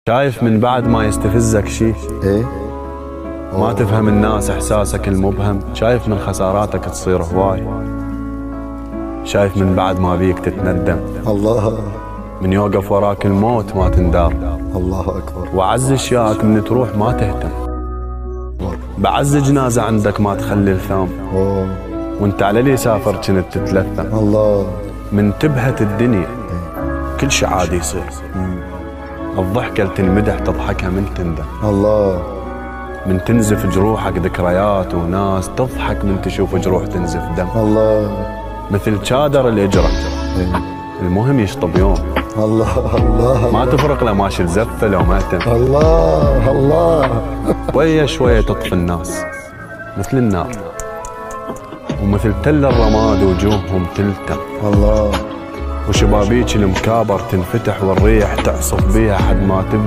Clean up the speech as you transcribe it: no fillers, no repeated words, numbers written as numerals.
شايف من بعد ما يستفزك شي ايه ما تفهم الناس احساسك المبهم. شايف من خساراتك تصير هواي. شايف من بعد ما بيك تتندم. الله من يوقف وراك الموت ما تندار. الله اكبر. وعز اشياءك من تروح ما تهتم. بعز جنازة عندك ما تخلي الثام. أوه. وانت على اللي سافر كنت تتلثم. الله. من تبهت الدنيا كل شي عادي يصير. الضحكة اللي تنمدح تضحكها من تندم. الله. من تنزف جروحك ذكريات وناس تضحك من تشوف جروح تنزف دم. الله. مثل شادر الإجرة المهم يشطب يوم. الله الله ما تفرق له ماشي الزفة لو ماتم. الله الله. شوية شوية تطفي الناس مثل النار ومثل تل الرماد وجوههم تلتم. الله. وشبابيك المكابر تنفتح والريح تعصف بيها حد ما تبدأ